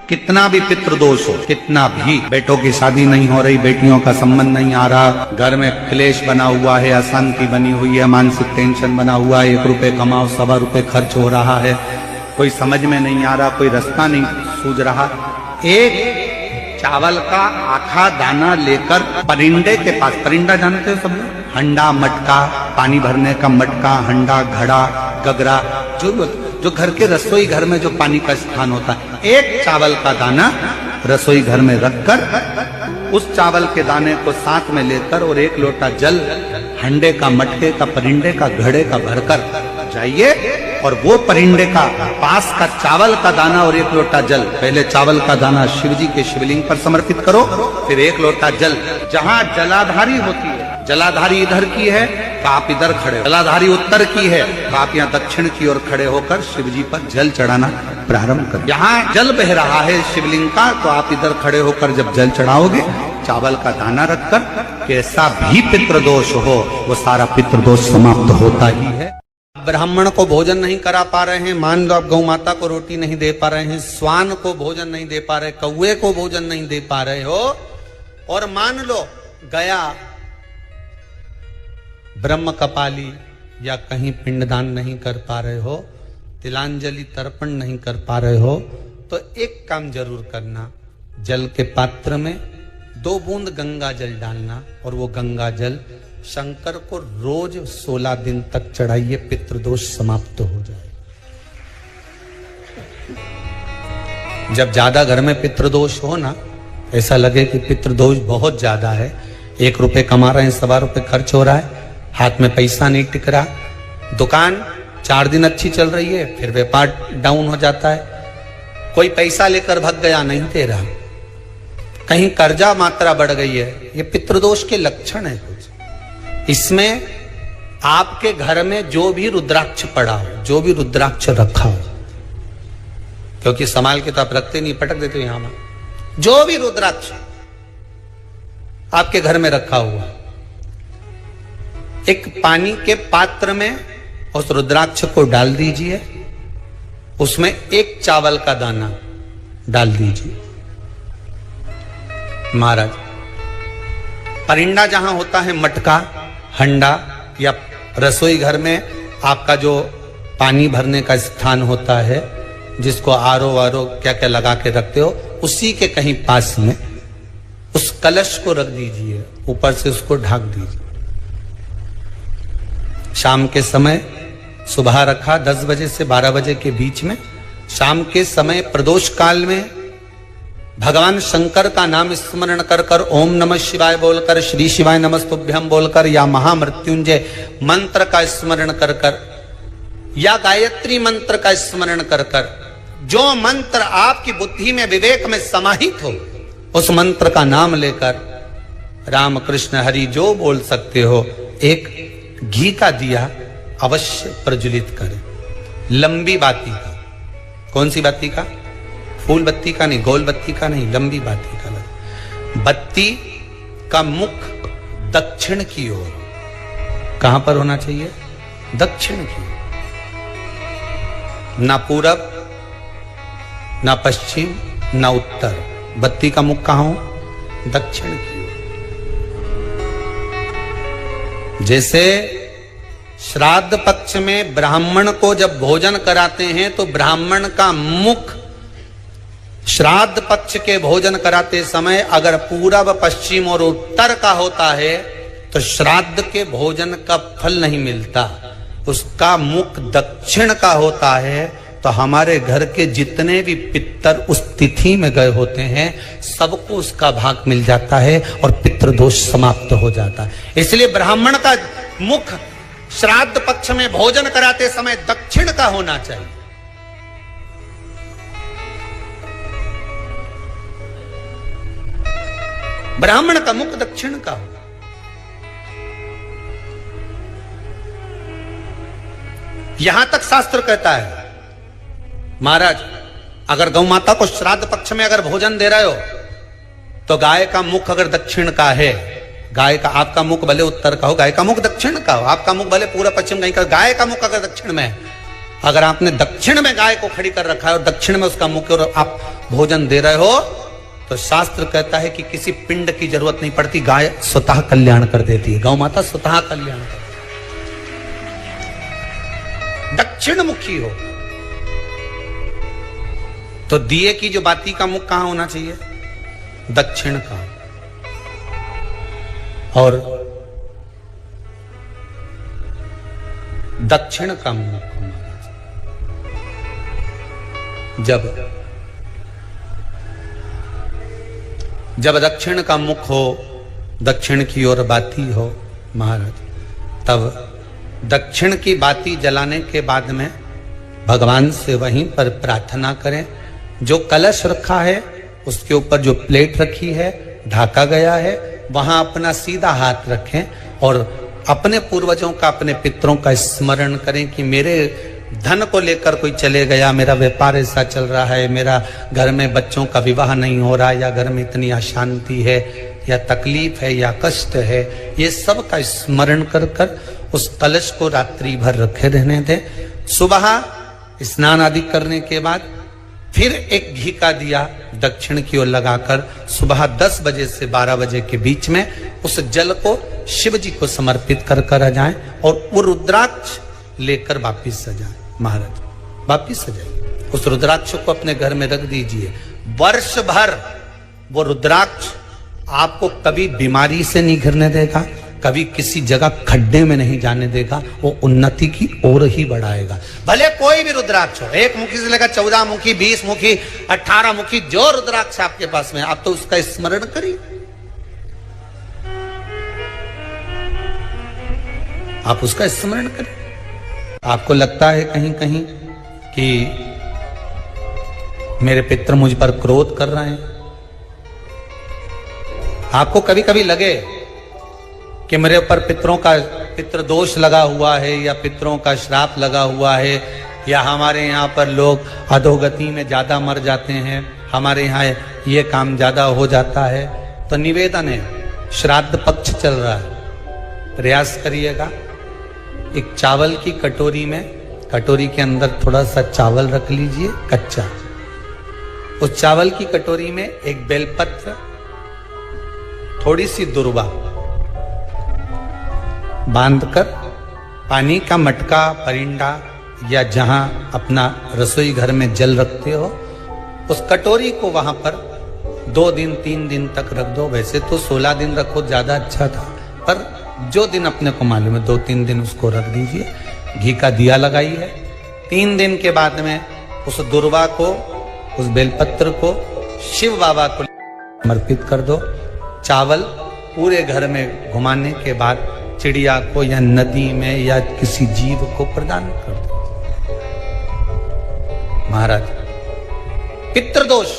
कितना भी पितृदोष हो, कितना भी, बेटों की शादी नहीं हो रही, बेटियों का संबंध नहीं आ रहा, घर में क्लेश बना हुआ है, अशांति बनी हुई है, मानसिक टेंशन बना हुआ है, 1 रुपए कमाओ 1.25 रुपए खर्च हो रहा है, कोई समझ में नहीं आ रहा, कोई रास्ता नहीं सूझ रहा, एक चावल का आखा दाना लेकर परिंदे के पास, परिंदा जानते हो सब लोग, हंडा मटका, पानी भरने का मटका, हंडा घड़ा गगरा, जो घर के रसोई घर में जो पानी का स्थान होता है, एक चावल का दाना रसोई घर में रखकर उस चावल के दाने को साथ में लेकर और 1 लोटा जल हंडे का, मटके का, परिंदे का, घड़े का भरकर जाइए और वो परिंदे का पास का चावल का दाना और 1 लोटा जल, पहले चावल का दाना शिव जी के शिवलिंग पर समर्पित करो, फिर 1 लोटा जल, जहां जलाधारी होती है, जलाधारी इधर की है तो आप इधर खड़े हो, जलाधारी उत्तर की है तो आप यहाँ दक्षिण की ओर खड़े होकर शिव जी पर जल चढ़ाना प्रारंभ करें। यहाँ जल बह रहा है शिवलिंग का तो आप इधर खड़े होकर जब जल चढ़ाओगे, चावल का दाना रखकर, कैसा भी पितृदोष हो वो सारा पितृदोष समाप्त होता ही है। ब्राह्मण को भोजन नहीं करा पा रहे हैं, मान लो आप गौ माता को रोटी नहीं दे पा रहे हैं, स्वान को भोजन नहीं दे पा रहे, कौवे को भोजन नहीं दे पा रहे हो, और मान लो गया ब्रह्म कपाली या कहीं पिंडदान नहीं कर पा रहे हो, तिलांजलि तर्पण नहीं कर पा रहे हो, तो एक काम जरूर करना, जल के पात्र में 2 बूंद गंगा जल डालना और वो गंगा जल शंकर को रोज 16 दिन तक चढ़ाइए, पितृदोष समाप्त हो जाए। जब ज्यादा घर में पितृदोष हो ना, ऐसा लगे कि पितृदोष बहुत ज्यादा है, 1 रुपए कमा रहे हैं 1.25 रुपए खर्च हो रहा है, हाथ में पैसा नहीं टिक रहा, दुकान 4 दिन अच्छी चल रही है फिर व्यापार डाउन हो जाता है, कोई पैसा लेकर भग गया नहीं दे रहा, कहीं कर्जा मात्रा बढ़ गई है, ये पितृदोष के लक्षण है कुछ। इसमें आपके घर में जो भी रुद्राक्ष पड़ा हो, जो भी रुद्राक्ष रखा हो, क्योंकि संभाल के तो आप रखते नहीं, पटक देते हो यहां, जो भी रुद्राक्ष आपके घर में रखा हुआ, एक पानी के पात्र में उस रुद्राक्ष को डाल दीजिए, उसमें 1 चावल का दाना डाल दीजिए। महाराज, परिंदा जहां होता है, मटका, हंडा या रसोई घर में आपका जो पानी भरने का स्थान होता है, जिसको आरो वारो क्या क्या लगा के रखते हो, उसी के कहीं पास में उस कलश को रख दीजिए, ऊपर से उसको ढक दीजिए। शाम के समय, सुबह रखा 10 बजे से 12 बजे के बीच में, शाम के समय प्रदोष काल में भगवान शंकर का नाम स्मरण कर कर, ओम नमः शिवाय बोलकर, श्री शिवाय नमस्तुभ्यम बोलकर, या महामृत्युंजय मंत्र का स्मरण कर कर, या गायत्री मंत्र का स्मरण कर कर, जो मंत्र आपकी बुद्धि में, विवेक में समाहित हो, उस मंत्र का नाम लेकर राम कृष्ण हरि जो बोल सकते हो, एक घी का दिया अवश्य प्रज्वलित करें, लंबी बाती का। कौन सी बाती का? फूल बत्ती का नहीं, गोल बत्ती का नहीं, लंबी बाती का। बत्ती का मुख दक्षिण की ओर, कहां पर होना चाहिए? दक्षिण की ओर, ना पूरब, ना पश्चिम, ना उत्तर, बत्ती का मुख कहां हो? दक्षिण की ओर। जैसे श्राद्ध पक्ष में ब्राह्मण को जब भोजन कराते हैं तो ब्राह्मण का मुख श्राद्ध पक्ष के भोजन कराते समय अगर पूरब, पश्चिम और उत्तर का होता है तो श्राद्ध के भोजन का फल नहीं मिलता, उसका मुख दक्षिण का होता है तो हमारे घर के जितने भी पितर उस तिथि में गए होते हैं सबको उसका भाग मिल जाता है और पितृदोष समाप्त हो जाता है। इसलिए ब्राह्मण का मुख श्राद्ध पक्ष में भोजन कराते समय दक्षिण का होना चाहिए। ब्राह्मण का मुख दक्षिण का हो। यहां तक शास्त्र कहता है महाराज, अगर गौ माता को श्राद्ध पक्ष में अगर भोजन दे रहे हो तो गाय का मुख अगर दक्षिण का है, गाय का, आपका मुख भले उत्तर का हो, गाय का मुख दक्षिण का हो, आपका मुख भले पूरा पश्चिम कहीं का, गाय का मुख अगर दक्षिण में है, अगर आपने दक्षिण में गाय को खड़ी कर रखा है और दक्षिण में उसका मुख और आप भोजन दे रहे हो, तो शास्त्र कहता है कि किसी पिंड की जरूरत नहीं पड़ती, गाय स्वतः कल्याण कर देती है, गौ माता स्वतः कल्याण कर देती। दक्षिण मुखी हो तो दिए की जो बाती का मुख कहां होना चाहिए? दक्षिण का। और दक्षिण का मुख जब दक्षिण का मुख हो, दक्षिण की ओर बाती हो महाराज, तब दक्षिण की बाती जलाने के बाद में भगवान से वहीं पर प्रार्थना करें। जो कलश रखा है उसके ऊपर जो प्लेट रखी है, ढाका गया है, वहां अपना सीधा हाथ रखें और अपने पूर्वजों का, अपने पितरों का स्मरण करें कि मेरे धन को लेकर कोई चले गया, मेरा व्यापार ऐसा चल रहा है, मेरा घर में बच्चों का विवाह नहीं हो रहा, या घर में इतनी अशांति है, या तकलीफ है, या कष्ट है, ये सब का स्मरण कर कर उस कलश को रात्रि भर रखे रहने दें। सुबह स्नान आदि करने के बाद फिर एक घी का दिया दक्षिण की ओर लगाकर सुबह 10 बजे से 12 बजे के बीच में उस जल को शिव जी को समर्पित कर कर आ जाएं और वो रुद्राक्ष लेकर वापिस सजाएं। महाराज वापिस सजाइए, उस रुद्राक्ष को अपने घर में रख दीजिए। वर्ष भर वो रुद्राक्ष आपको कभी बीमारी से नहीं घिरने देगा, कभी किसी जगह खड्डे में नहीं जाने देगा, वो उन्नति की ओर ही बढ़ाएगा। भले कोई भी रुद्राक्ष हो, 1 मुखी से लेकर 14 मुखी, 20 मुखी, 18 मुखी, जो रुद्राक्ष आपके पास में, आप तो उसका स्मरण करिए, आप उसका स्मरण करें। आपको लगता है कहीं कहीं कि मेरे पितर मुझ पर क्रोध कर रहे हैं, आपको कभी कभी लगे कि मेरे ऊपर पितरों का पितृ दोष लगा हुआ है, या पितरों का श्राप लगा हुआ है, या हमारे यहाँ पर लोग अधोगति में ज्यादा मर जाते हैं, हमारे यहाँ ये काम ज्यादा हो जाता है, तो निवेदन है, श्राद्ध पक्ष चल रहा है, प्रयास करिएगा। एक चावल की कटोरी में, कटोरी के अंदर थोड़ा सा चावल रख लीजिए कच्चा, उस चावल की कटोरी में एक बेलपत्र, थोड़ी सी दुर्वा बांधकर पानी का मटका, परिंडा या जहां अपना रसोई घर में जल रखते हो, उस कटोरी को वहां पर 2 दिन 3 दिन तक रख दो। वैसे तो 16 दिन रखो ज्यादा अच्छा था, पर जो दिन अपने को मालूम है 2-3 दिन उसको रख दीजिए। घी का दिया लगाइए। 3 दिन के बाद में उस दुर्वा को, उस बेलपत्र को शिव बाबा को समर्पित कर दो। चावल पूरे घर में घुमाने के बाद चिड़िया को या नदी में या किसी जीव को प्रदान कर दो। महाराज पितृदोष